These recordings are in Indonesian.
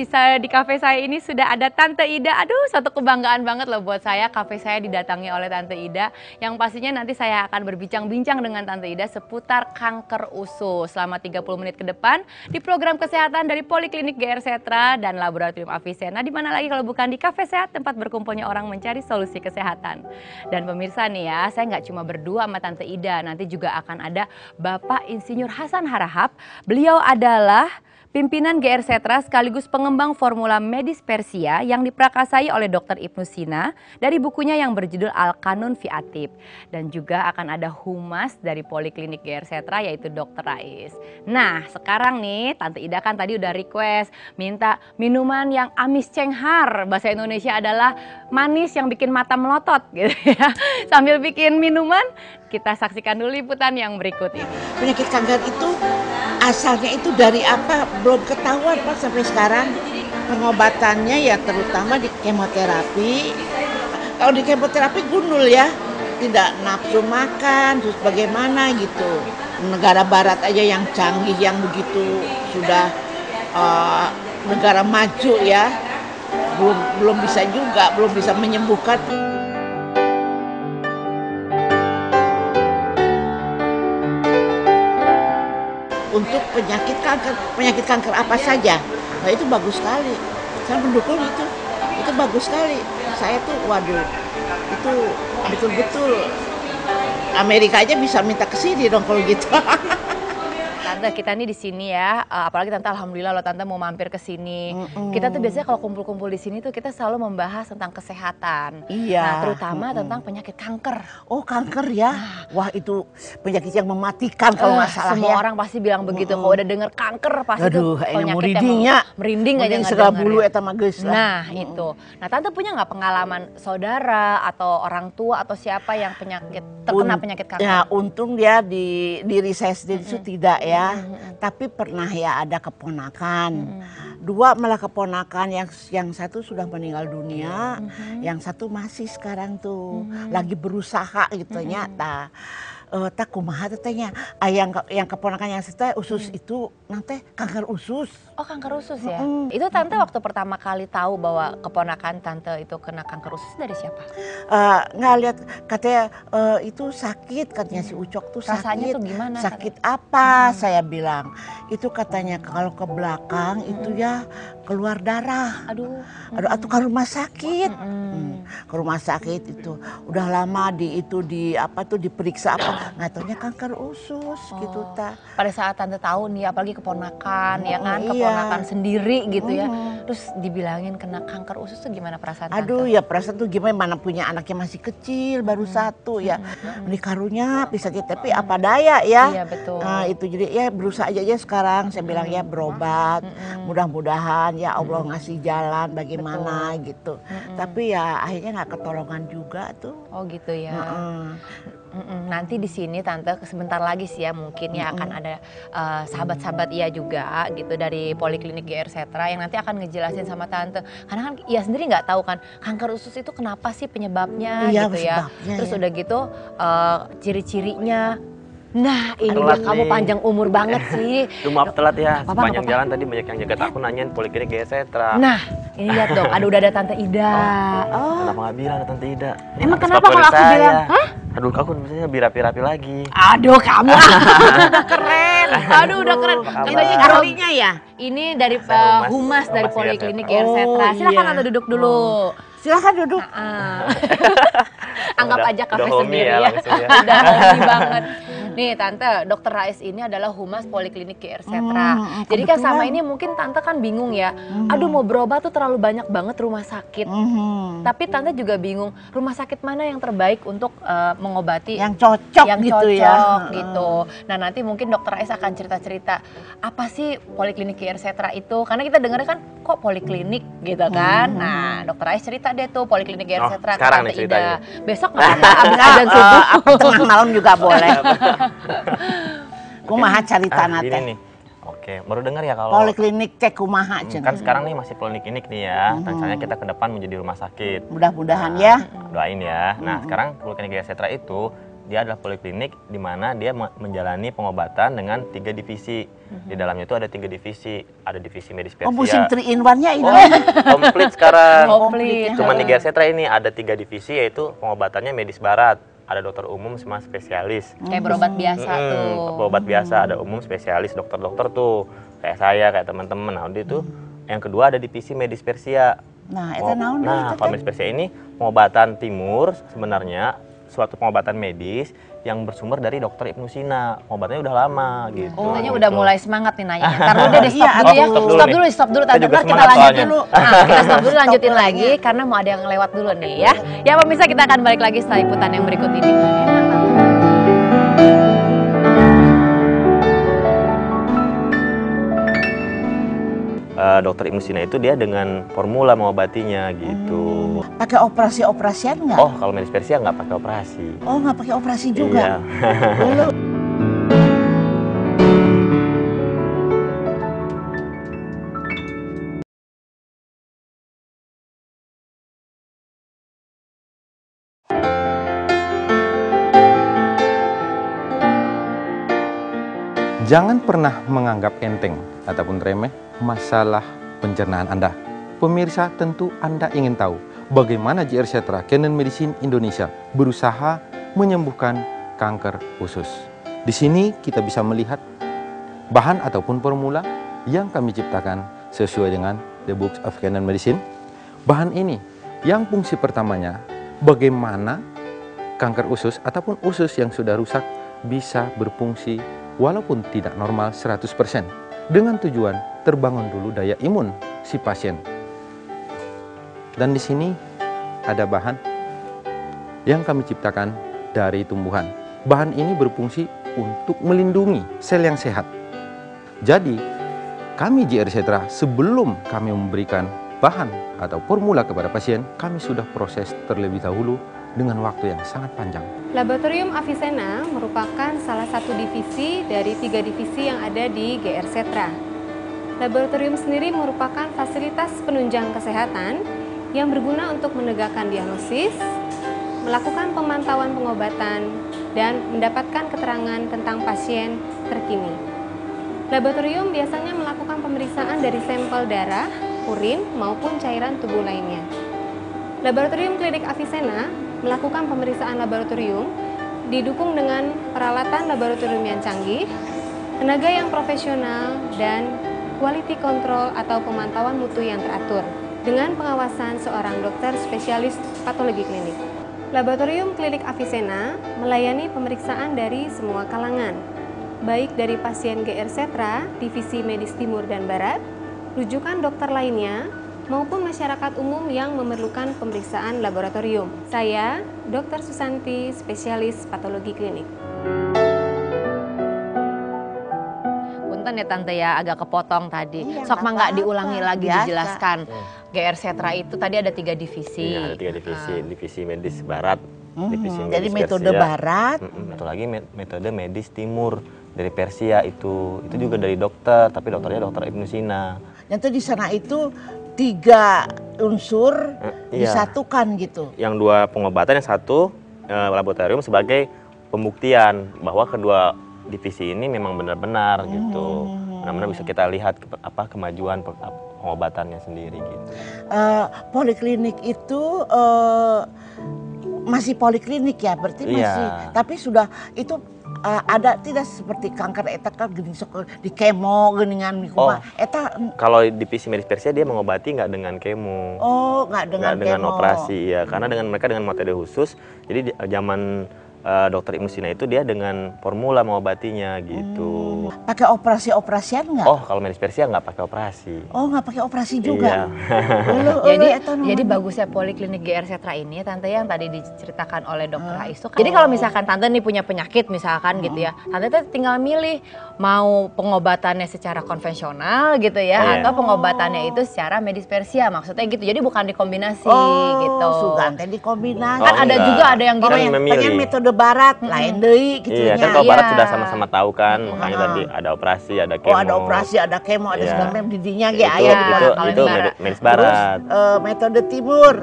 bisa di kafe saya ini sudah ada Tante Ida. Aduh, satu kebanggaan banget loh buat saya. Kafe saya didatangi oleh Tante Ida. Yang pastinya nanti saya akan berbincang-bincang dengan Tante Ida seputar kanker usus selama 30 menit ke depan di program kesehatan dari Poliklinik GR Setra dan Laboratorium Avicenna. Di mana lagi kalau bukan di Kafe Sehat, tempat berkumpulnya orang mencari solusi kesehatan. Dan pemirsa nih ya, saya nggak cuma berdua sama Tante Ida. Nanti juga akan ada Bapak Insinyur Hasan Harahap. Beliau adalah pimpinan GR Setra sekaligus pengembang formula medis Persia yang diprakasai oleh Dr. Ibnu Sina dari bukunya yang berjudul Al-Qanun fi Atib. Dan juga akan ada humas dari Poliklinik GR Setra yaitu Dr. Rais. Nah sekarang nih Tante Ida kan tadi udah request minta minuman yang amis cenghar. Bahasa Indonesia adalah manis yang bikin mata melotot gitu ya. Sambil bikin minuman kita saksikan dulu liputan yang berikut ini. Penyakit kanker itu asalnya itu dari apa belum ketahuan Pak sampai sekarang. Pengobatannya ya terutama di kemoterapi. Kalau di kemoterapi gundul ya, tidak nafsu makan, terus bagaimana gitu. Negara barat aja yang canggih yang begitu sudah negara maju ya, belum bisa juga, belum bisa menyembuhkan. Untuk penyakit kanker apa saja, nah itu bagus sekali. Saya mendukung itu bagus sekali. Saya tuh waduh, itu betul-betul Amerika aja bisa minta ke sini dong kalau gitu. Tante kita nih di sini ya, apalagi Tante alhamdulillah loh Tante mau mampir ke sini. Kita tuh biasanya kalau kumpul-kumpul di sini tuh kita selalu membahas tentang kesehatan. Iya. Nah, terutama tentang penyakit kanker. Oh kanker ya, wah itu penyakit yang mematikan kalau nggak salah semua ya. orang pasti bilang begitu. Kalau udah denger kanker pasti Aduh, tuh ini penyakit merindingnya. yang merinding aja nggak segala denger bulu ya. eta mah geus lah. Nah itu, nah Tante punya nggak pengalaman saudara atau orang tua atau siapa yang terkena penyakit kanker? Ya untung dia di diri saya sendiri itu tidak ya. Tapi pernah ya ada keponakan, dua malah keponakan yang satu sudah meninggal dunia, yang satu masih sekarang tuh lagi berusaha gitu nyata. Tak kumaha tetenya, yang keponakan yang satu usus itu nanti kanker usus. Oh kanker usus ya? Itu Tante waktu pertama kali tahu bahwa keponakan Tante itu kena kanker usus dari siapa? Nggak lihat katanya itu sakit katanya si Ucok tuh sakit. Rasanya tuh gimana? Sakit apa? Saya bilang itu katanya kalau ke belakang itu ya keluar darah. Aduh Atau ke rumah sakit. Ke rumah sakit itu udah lama diperiksa apa nggak taunya kanker usus gitu ta. Pada saat Tante tahu nih apalagi keponakan ya kan, iya. keponakan sendiri gitu ya. Terus dibilangin kena kanker usus tuh gimana perasaan Tante? Aduh ya perasaan tuh gimana, mana punya anaknya masih kecil baru satu ya. Ini karunya bisa gitu tapi apa daya ya. Iya betul. Nah itu jadi ya berusaha aja sekarang saya bilang ya berobat. Mudah-mudahan ya Allah ngasih jalan bagaimana gitu. Tapi ya akhirnya nggak ketolongan juga tuh. Oh gitu ya. Nanti di sini Tante sebentar lagi sih ya mungkin ya akan ada sahabat-sahabat ia juga gitu dari Poliklinik GR Setra yang nanti akan ngejelasin sama Tante. Karena kan ia sendiri nggak tahu kan kanker usus itu kenapa sih penyebabnya Iya, gitu ya. penyebabnya, Terus ya. udah gitu ciri-cirinya. Nah ini Telat kamu nih. panjang umur banget sih. Duh, maaf telat ya, Apa-apa, sepanjang apa-apa. jalan tadi banyak yang jagat aku nanyain Poliklinik GR Setra. Nah ini lihat dong, udah ada Tante Ida. Kenapa nggak bilang ada Tante Ida? Emang Habis kenapa favorit kalau aku saya. bilang, hah? Aduh, aku misalnya lebih rapi-rapi lagi. Aduh kamu udah keren. Aduh udah keren. kabar? Ini Ahlinya ya. Ini dari Saya humas dari Humas Poliklinik GR GR Setra. Oh, Silakan iya. Tante duduk dulu. Silahkan duduk. Anggap Udah- aja udah kafe homey sendiri ya ya. langsung ya. Udah homey banget. Nih Tante, Dr. Rais ini adalah humas Poliklinik GR Setra. Jadi kan sama ini mungkin Tante kan bingung ya. Aduh mau berobat tuh terlalu banyak banget rumah sakit. Tapi Tante juga bingung rumah sakit mana yang terbaik untuk mengobati Yang cocok yang gitu cocok ya. gitu. Nah nanti mungkin Dr. Ais akan cerita-cerita apa sih Poliklinik GR Setra itu. Karena kita dengarnya kan kok poliklinik gitu kan. Nah Dr. Ais cerita deh tuh Poliklinik GR Oh, Setra ke sekarang Tante nih ceritanya. Ida. Besok nggak apa-apa abis azan subuh. Tengah malam juga boleh. Kumaha carita Gini nate. nih. Oke, baru dengar ya kalau Poliklinik cek kumaha kan cenah. sekarang nih masih poliklinik nih ya. Rencananya kita ke depan menjadi rumah sakit. Mudah-mudahan ya. Doain ya. Nah, sekarang Poliklinik GR Setra itu dia adalah poliklinik di mana dia menjalani pengobatan dengan 3 divisi. Di dalamnya itu ada 3 divisi. Ada divisi medis Oh, musim persia. 3 in 1-nya ini. Komplit sekarang. Komplit. Cuma di Gersetra ini ada 3 divisi, yaitu pengobatannya medis barat. Ada dokter umum sama spesialis. Kayak berobat biasa tuh. Obat biasa, ada umum, spesialis, dokter-dokter tuh. Kayak saya, kayak teman-teman. Nah, itu yang kedua ada divisi medis persia. Nah, itu naon deh, Nah, itu kalau teh? medis persia ini pengobatan timur sebenarnya suatu pengobatan medis yang bersumber dari dokter Ibnu Sina. Pengobatan udah lama gitu. Oh, kayaknya udah mulai semangat nih nanya. Ntar dulu deh, stop Iya, dulu ya. stop dulu Stop nih. dulu, stop dulu. Saya Tante, juga ntar kita semangat lanjut soalnya. dulu. Nah, kita stop dulu, lanjutin Stop lagi. Karena mau ada yang lewat dulu nih ya. Ya pemirsa, kita akan balik lagi setelah liputan yang berikut ini. Dokter Ibnu Sina itu dia dengan formula mengobatinya gitu. Pakai operasi-operasian nggak? Oh, kalau medis persia nggak pakai operasi. Oh, nggak pakai operasi juga. Iya. Dulu. Jangan pernah menganggap enteng ataupun remeh masalah pencernaan Anda. Pemirsa, tentu Anda ingin tahu bagaimana JR Setra Canon Medicine Indonesia berusaha menyembuhkan kanker usus. Di sini kita bisa melihat bahan ataupun formula yang kami ciptakan sesuai dengan The Books of Canon Medicine. Bahan ini yang fungsi pertamanya bagaimana kanker usus ataupun usus yang sudah rusak bisa berfungsi walaupun tidak normal 100% dengan tujuan terbangun dulu daya imun si pasien. Dan di sini ada bahan yang kami ciptakan dari tumbuhan. Bahan ini berfungsi untuk melindungi sel yang sehat. Jadi, kami JR Setra sebelum kami memberikan bahan atau formula kepada pasien, kami sudah proses terlebih dahulu dengan waktu yang sangat panjang. Laboratorium Avicenna merupakan salah satu divisi dari 3 divisi yang ada di GR Setra. Laboratorium sendiri merupakan fasilitas penunjang kesehatan yang berguna untuk menegakkan diagnosis, melakukan pemantauan pengobatan, dan mendapatkan keterangan tentang pasien terkini. Laboratorium biasanya melakukan pemeriksaan dari sampel darah, urin, maupun cairan tubuh lainnya. Laboratorium Klinik Avicenna melakukan pemeriksaan laboratorium didukung dengan peralatan laboratorium yang canggih, tenaga yang profesional, dan quality control atau pemantauan mutu yang teratur dengan pengawasan seorang dokter spesialis patologi klinik. Laboratorium Klinik Avicenna melayani pemeriksaan dari semua kalangan, baik dari pasien GR Setra, Divisi Medis Timur dan Barat, rujukan dokter lainnya, maupun masyarakat umum yang memerlukan pemeriksaan laboratorium. Saya, Dr. Susanti, spesialis patologi klinik. Punten ya Tante ya, agak kepotong tadi. Iya, Sok nggak mah nggak apa-apa, diulangi lagi, biasa. dijelaskan. GR Setra itu tadi ada 3 divisi. Iya, ada 3 divisi. Divisi medis barat, divisi medis Jadi metode Persia. barat. Satu lagi metode medis timur dari Persia itu juga dari dokter, tapi dokternya dokter Ibnu Sina. Yang tuh di sana itu 3 unsur Iya. disatukan gitu. Yang 2 pengobatan, yang 1 laboratorium sebagai pembuktian bahwa kedua divisi ini memang benar-benar gitu. Benar-benar bisa kita lihat kemajuan pengobatannya sendiri gitu. Poliklinik itu masih poliklinik ya, berarti Iya. masih. Tapi sudah itu ada tidak seperti kanker eta kan geuning sok di kemo geuningan kumaha. Eta Kalau divisi medis Persia dia mengobati nggak dengan kemo. nggak dengan Nggak dengan kemo. operasi ya, karena mereka dengan metode khusus. Jadi zaman dokter Ibnu Sina itu dia dengan formula mengobatinya gitu. Pakai operasi-operasian nggak? Oh, kalau medis Persia nggak pakai operasi. Oh, nggak pakai operasi juga. Iya. Jadi bagusnya poliklinik GR Setra ini Tante yang tadi diceritakan oleh Dokter Ais tuh. Jadi kalau misalkan Tante nih punya penyakit misalkan gitu ya, Tante tuh tinggal milih mau pengobatannya secara konvensional gitu ya, Iya. atau pengobatannya itu secara medis Persia, maksudnya gitu. Jadi bukan dikombinasi gitu. Sugan teh dikombinasi. Kan ada enggak. juga ada yang Kan gini. memilih. Pengen metode barat lain deui gitu Iya, nya. kan kalau Iya. barat sudah sama-sama tahu kan, makanya tadi Jadi ada operasi, ada kemo. Oh, ada operasi, ada kemo, ada Iya. segala macam didinya ge Itu, aya. kalau itu di barat. medis Terus barat. metode timur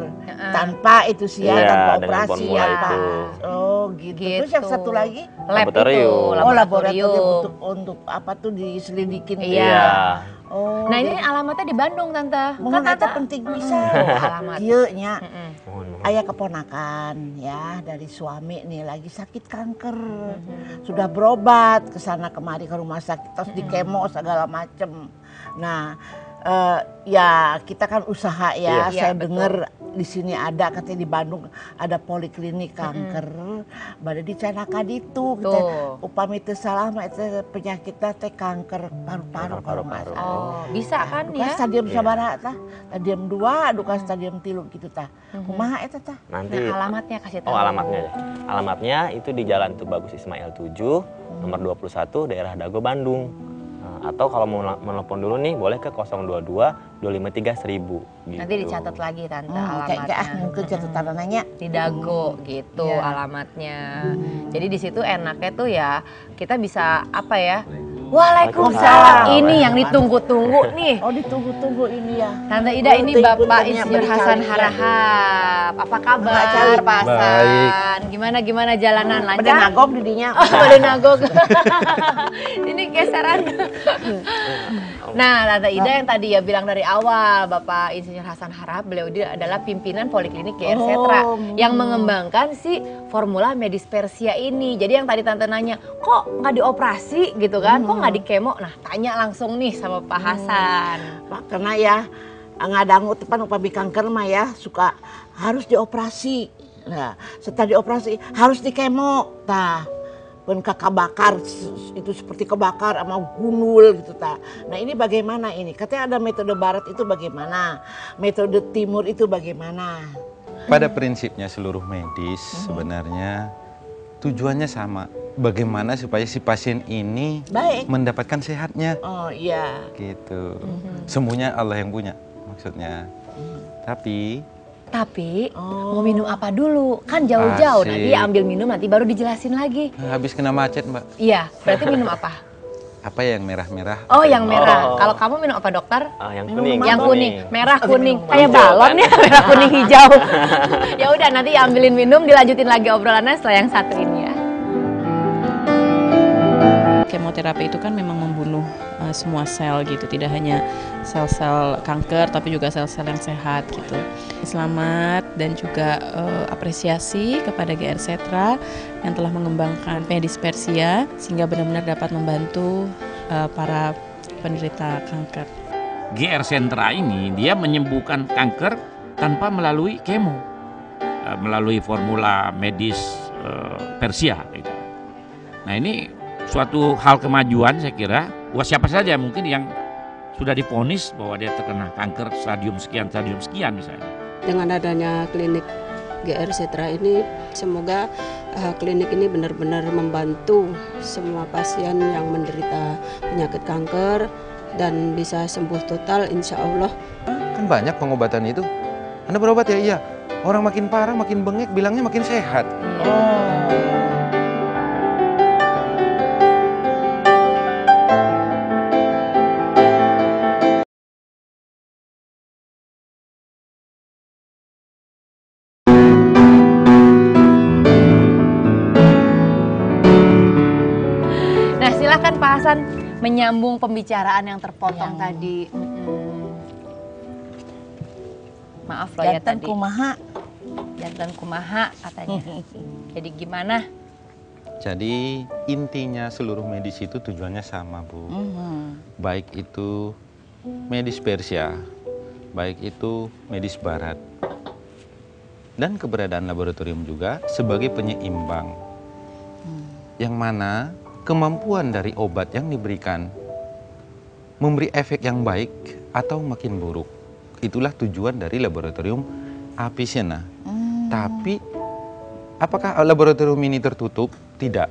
tanpa itu sih ya, Iya, tanpa dengan operasi formula tanpa. itu. Oh gitu. Terus yang satu lagi? Lab Laboratorium. itu, Oh, laboratorium untuk apa tuh diselidikin. Iya. Oh. Nah ini alamatnya di Bandung Tante. mohon Kan eta Tante penting bisa. alamat. Kieu nya. Mm-mm. Ayah keponakan ya dari suami nih lagi sakit kanker, sudah berobat ke sana kemari ke rumah sakit terus di kemo segala macem. Nah ya kita kan usaha ya. Iya, Saya betul. dengar di sini ada katanya di Bandung ada poliklinik kanker, pada di Canaka itu kita Tuh. upami teu salah mah itu penyakitnya teh kanker paru-paru kalau nggak salah. Oh bisa kan Duka ya? stadium Iya. sabaraha tah? Stadium 2, duka stadium 3 gitu tah. Kumaha eta tah? Nanti Nah alamatnya kasih tahu. oh alamatnya ya. Alamatnya itu di Jalan Tubagus Ismail 7, nomor 21 daerah Dago Bandung. Nah, atau kalau mau menelpon dulu nih boleh ke 022 253 1000 gitu. Nanti dicatat lagi Tante Kayak alamatnya. mungkin catatan nanya. Di Dago gitu Iya. alamatnya. Jadi di situ enaknya tuh ya kita bisa apa ya? Waalaikumsalam. Waalaikumsalam. Ini yang ditunggu-tunggu nih. Oh ditunggu-tunggu ini ya. Tante Ida ini Bapak Punten-puntennya Insinyur Hasan bercari. Harahap. Apa kabar Bercari. Pak Hasan? Gimana jalanan Pada lancar? nagok di dinya. Oh, pada nagok. Ini geseran. Nah, Tante Ida yang tadi ya bilang dari awal, Bapak Insinyur Hasan Harahap, beliau dia adalah pimpinan Poliklinik GR Setra yang mengembangkan si formula medis Persia ini. Jadi yang tadi Tante nanya, kok nggak dioperasi gitu kan? Kok nggak di kemo? Nah, tanya langsung nih sama Pak Hasan. Pak, karena ya ngadangu tepan upami kanker mah ya suka harus dioperasi. Nah, setelah dioperasi harus di kemo. Tah. Pun kebakar itu seperti kebakar sama gundul gitu ta. Nah ini bagaimana ini? Katanya ada metode barat itu bagaimana? Metode timur itu bagaimana? Pada prinsipnya seluruh medis sebenarnya tujuannya sama. Bagaimana supaya si pasien ini Baik. mendapatkan sehatnya. Oh iya. Gitu. Semuanya Allah yang punya maksudnya. Tapi Oh. mau minum apa dulu? Kan jauh-jauh, Asik. nanti ambil minum nanti baru dijelasin lagi. Habis kena macet, Mbak. Iya, berarti minum apa? Apa yang merah-merah? Oh, yang merah. Oh. Kalau kamu minum apa, dokter? Yang Minum kuning. Yang kuning, merah kuning, minum kayak hijau, balon kan? ya, merah kuning hijau. Ya udah nanti ambilin minum, dilanjutin lagi obrolannya setelah yang satu ini ya. Kemoterapi itu kan memang membunuh semua sel gitu, tidak hanya sel-sel kanker tapi juga sel-sel yang sehat gitu. Selamat dan juga apresiasi kepada GR Setra yang telah mengembangkan medis Persia sehingga benar-benar dapat membantu para penderita kanker. GR Sentra ini dia menyembuhkan kanker tanpa melalui kemo, melalui formula medis Persia. Gitu. Nah ini suatu hal kemajuan saya kira buat siapa saja mungkin yang sudah divonis bahwa dia terkena kanker stadium sekian misalnya. Dengan adanya klinik GR Setra ini, semoga klinik ini benar-benar membantu semua pasien yang menderita penyakit kanker dan bisa sembuh total insya Allah. Kan banyak pengobatan itu. Anda berobat ya? Iya. Orang makin parah, makin bengek, bilangnya makin sehat. Nah silahkan Pak Hasan menyambung pembicaraan yang terpotong tadi. Maaf loh ya Jantan tadi. kumaha. Jantan kumaha katanya. Jadi gimana? Jadi intinya seluruh medis itu tujuannya sama, Bu. Baik itu medis Persia, baik itu medis Barat. Dan keberadaan laboratorium juga sebagai penyeimbang. Yang mana kemampuan dari obat yang diberikan memberi efek yang baik atau makin buruk. Itulah tujuan dari laboratorium Avicenna. Tapi apakah laboratorium ini tertutup? Tidak.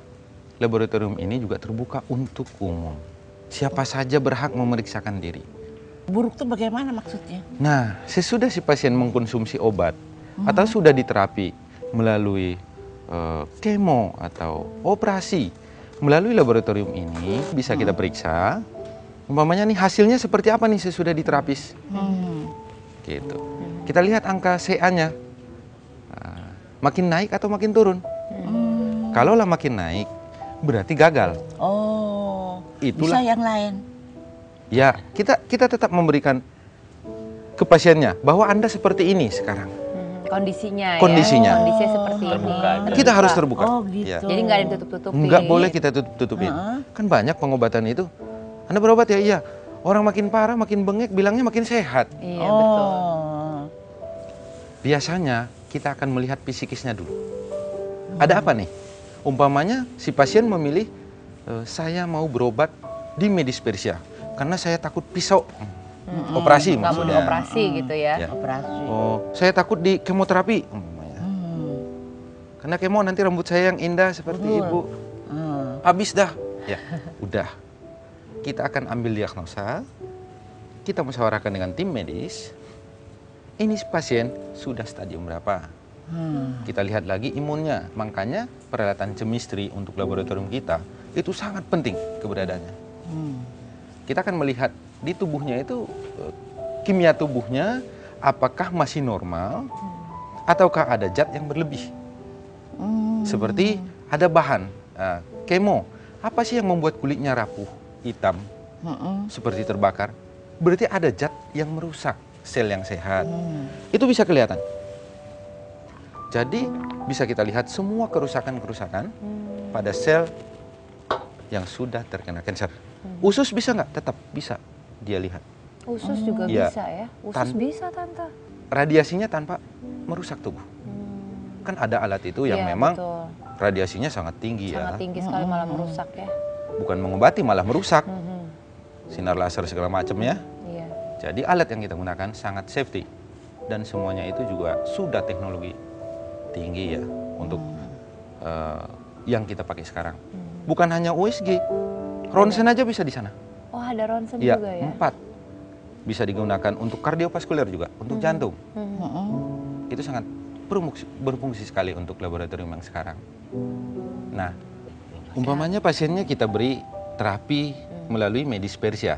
Laboratorium ini juga terbuka untuk umum. Siapa saja berhak memeriksakan diri. Buruk tuh bagaimana maksudnya? Nah, sesudah si pasien mengkonsumsi obat atau sudah diterapi melalui kemo atau operasi, Melalui laboratorium ini bisa kita periksa, umpamanya nih hasilnya seperti apa nih sesudah diterapis. Gitu. Kita lihat angka CA-nya, makin naik atau makin turun. Kalaulah makin naik, berarti gagal. Oh, Itulah. bisa yang lain. Ya, kita tetap memberikan ke pasiennya bahwa Anda seperti ini sekarang. Kondisinya, Kondisinya. ya. Kondisinya seperti Terbuka ini. aja. Kita harus terbuka. Oh gitu. Ya. Jadi nggak ada yang tutup-tutupin. Nggak boleh kita tutupin. Kan banyak pengobatan itu. Anda berobat ya, iya. Orang makin parah, makin bengek, bilangnya makin sehat. Iya, betul. Biasanya kita akan melihat psikisnya dulu. Ada apa nih? Umpamanya si pasien memilih, saya mau berobat di medis Persia karena saya takut pisau. Operasi Nggak mau maksudnya. dioperasi gitu ya. Ya. Operasi. Oh, saya takut di kemoterapi. Umpamanya. Karena kemo nanti rambut saya yang indah seperti ibu. Habis dah. Ya, udah. Kita akan ambil diagnosa. Kita musyawarahkan dengan tim medis. Ini pasien sudah stadium berapa? Kita lihat lagi imunnya. Makanya peralatan chemistry untuk laboratorium kita itu sangat penting keberadaannya. Kita akan melihat di tubuhnya itu kimia tubuhnya apakah masih normal ataukah ada zat yang berlebih. Seperti ada bahan kemo. Apa sih yang membuat kulitnya rapuh, hitam, seperti terbakar? Berarti ada zat yang merusak sel yang sehat. Itu bisa kelihatan. Jadi bisa kita lihat semua kerusakan-kerusakan pada sel yang sudah terkena kanker. Usus bisa nggak? Tetap bisa dia lihat. Usus juga Iya. bisa ya? Usus bisa, Tante? Radiasinya tanpa merusak tubuh. Kan ada alat itu yang Iya, memang betul. radiasinya sangat tinggi Sangat ya. tinggi sekali malah merusak ya. Bukan mengobati malah merusak. Sinar laser segala macam ya. Iya. Jadi alat yang kita gunakan sangat safety. Dan semuanya itu juga sudah teknologi tinggi ya untuk yang kita pakai sekarang. Bukan hanya USG, ronsen aja bisa di sana. Oh, ada ronsen Iya, juga ya? 4. Bisa digunakan untuk kardiovaskuler juga, untuk jantung. Itu sangat berfungsi sekali untuk laboratorium yang sekarang. Nah, umpamanya pasiennya kita beri terapi melalui medis Persia.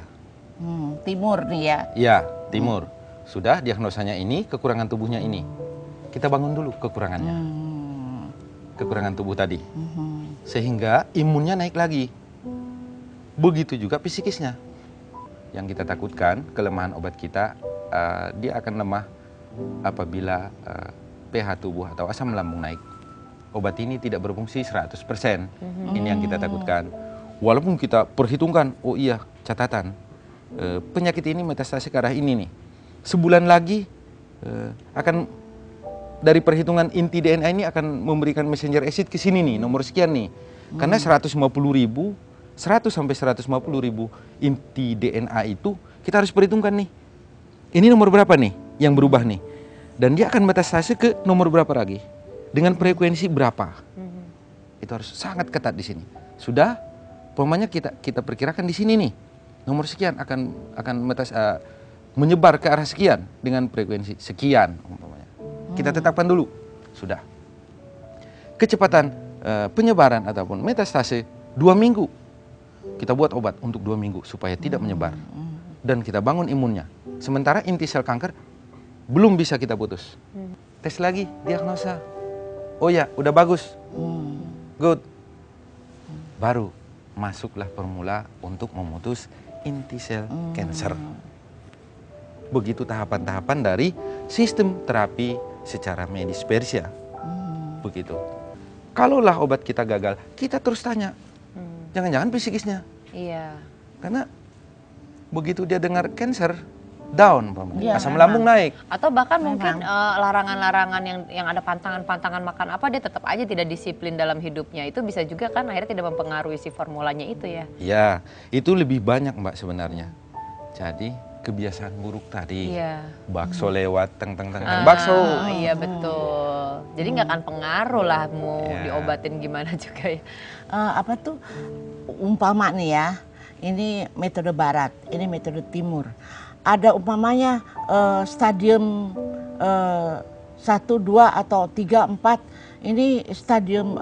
Timur nih ya. Ya, timur. Sudah diagnosanya ini, kekurangan tubuhnya ini. Kita bangun dulu kekurangannya. Kekurangan tubuh tadi. Sehingga imunnya naik lagi. Begitu juga psikisnya. Yang kita takutkan, kelemahan obat kita, dia akan lemah apabila pH tubuh atau asam lambung naik. Obat ini tidak berfungsi 100%. Ini yang kita takutkan. Walaupun kita perhitungkan, oh iya, catatan. Penyakit ini metastase ke arah ini nih. Sebulan lagi akan dari perhitungan inti DNA ini akan memberikan messenger acid ke sini nih, nomor sekian nih. Karena 100 sampai 150 ribu inti DNA itu kita harus perhitungkan nih. Ini nomor berapa nih yang berubah nih. Dan dia akan metastase ke nomor berapa lagi. Dengan frekuensi berapa. Itu harus sangat ketat di sini. Sudah, pokoknya kita perkirakan di sini nih. Nomor sekian akan menyebar ke arah sekian dengan frekuensi sekian umpamanya. Kita tetapkan dulu. Sudah. Kecepatan penyebaran ataupun metastase 2 minggu. Kita buat obat untuk 2 minggu supaya tidak menyebar. Dan kita bangun imunnya. Sementara inti sel kanker belum bisa kita putus. Tes lagi, diagnosa. Oh ya, udah bagus. Good. Baru masuklah formula untuk memutus inti sel cancer. Begitu tahapan-tahapan dari sistem terapi secara medis Persia. Begitu. Kalaulah obat kita gagal, kita terus tanya. Jangan-jangan psikisnya. Iya. Karena begitu dia dengar cancer, down, Iya, asam memang. lambung naik. Atau bahkan mungkin larangan-larangan yang ada pantangan-pantangan makan apa, dia tetap aja tidak disiplin dalam hidupnya. Itu bisa juga kan akhirnya tidak mempengaruhi si formulanya itu ya. Ya, itu lebih banyak Mbak sebenarnya. Jadi kebiasaan buruk tadi, Iya. bakso lewat, bakso. Iya betul. Jadi nggak akan pengaruh lah mau Ya. diobatin gimana juga ya. Apa tuh umpama nih ya, ini metode barat, ini metode timur. Ada umpamanya stadium 1, 2 atau 3, 4. Ini stadium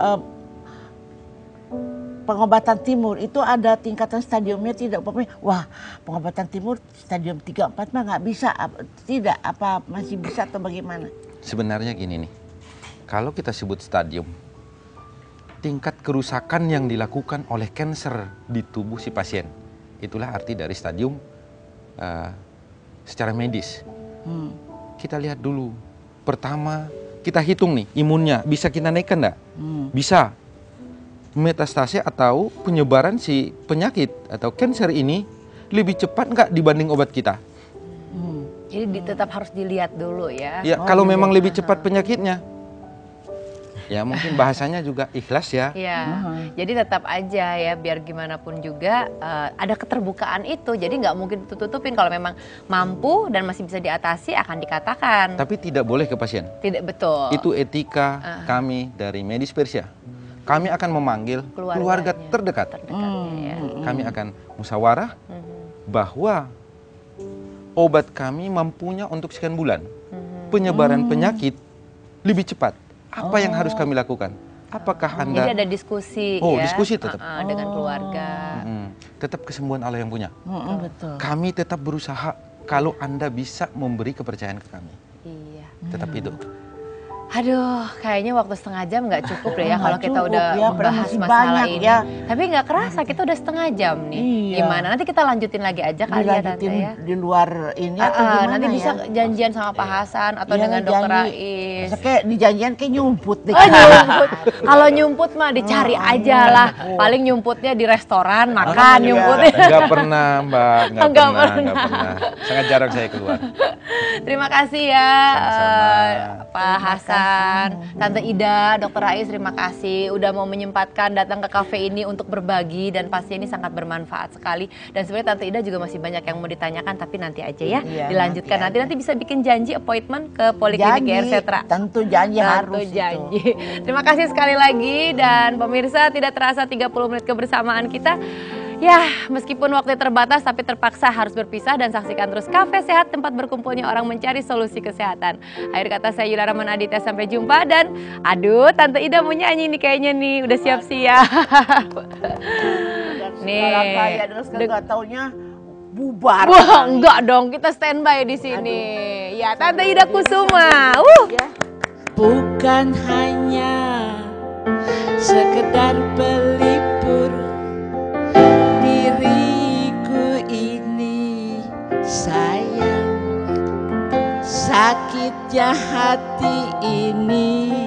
pengobatan timur itu ada tingkatan stadiumnya tidak? Umpamanya, wah pengobatan timur stadium 3-4 mah nggak bisa, tidak, apa masih bisa atau bagaimana? Sebenarnya gini nih, kalau kita sebut stadium, tingkat kerusakan yang dilakukan oleh kanker di tubuh si pasien, itulah arti dari stadium secara medis. Kita lihat dulu, pertama kita hitung nih imunnya, bisa kita naikkan enggak? Bisa. Metastase atau penyebaran si penyakit atau kanker ini lebih cepat nggak dibanding obat kita? Jadi tetap harus dilihat dulu ya. Ya, kalau memang lebih cepat penyakitnya, ya mungkin bahasanya juga ikhlas ya. Iya, jadi tetap aja ya, biar gimana pun juga ada keterbukaan itu. Jadi nggak mungkin tutupin, kalau memang mampu dan masih bisa diatasi akan dikatakan. Tapi tidak boleh ke pasien. Tidak, betul. Itu etika kami dari Medis Persia. Kami akan memanggil keluarga terdekat. Ya. Kami akan musyawarah bahwa obat kami mampunya untuk sekian bulan. Penyebaran penyakit lebih cepat. Apa yang harus kami lakukan? Apakah Anda... Jadi ada diskusi ya? diskusi tetap. Dengan keluarga. Tetap kesembuhan Allah yang punya. Betul. Kami tetap berusaha kalau Anda bisa memberi kepercayaan ke kami. Iya. Tetap itu. Aduh, kayaknya waktu setengah jam nggak cukup deh ya kalau kita cukup, udah ya, membahas masih masalah banyak ini. ya. Tapi nggak kerasa kita udah setengah jam nih. Iya. Gimana? Nanti kita lanjutin lagi aja kali ya Tante Dilanjutin ya. di luar ini atau gimana Nanti bisa ya? janjian sama Pak Hasan atau Iya, dengan Dokter janji. Rais. Kayak dijanjian kayak nyumput deh. Oh, nyumput. Kalau nyumput mah dicari aja lah. Paling nyumputnya di restoran, makan nyumputnya. Enggak pernah, Mbak. Enggak Nggak pernah. Sangat jarang saya keluar. Terima kasih ya Pak Hasan, Tante Ida, Dokter Rais, terima kasih udah mau menyempatkan datang ke kafe ini untuk berbagi, dan pasti ini sangat bermanfaat sekali. Dan sebenarnya Tante Ida juga masih banyak yang mau ditanyakan, tapi nanti aja ya, dilanjutkan nanti bisa bikin janji appointment ke Poliklinik GR Setra. Tentu janji harus janji. itu. Terima kasih sekali lagi, dan pemirsa tidak terasa 30 menit kebersamaan kita. Ya, meskipun waktunya terbatas tapi terpaksa harus berpisah, dan saksikan terus Cafe Sehat, tempat berkumpulnya orang mencari solusi kesehatan. Akhir kata saya Yula Rahman Aditya, sampai jumpa. Dan aduh, Tante Ida mau nyanyi nih kayaknya nih, udah siap-siap. Nih, Nggak taunya bubar. Wah, enggak dong, kita standby di sini. Ya, Tante Ida Kusuma. Bukan hanya sekedar pelipur, diriku ini sayang, sakitnya hati ini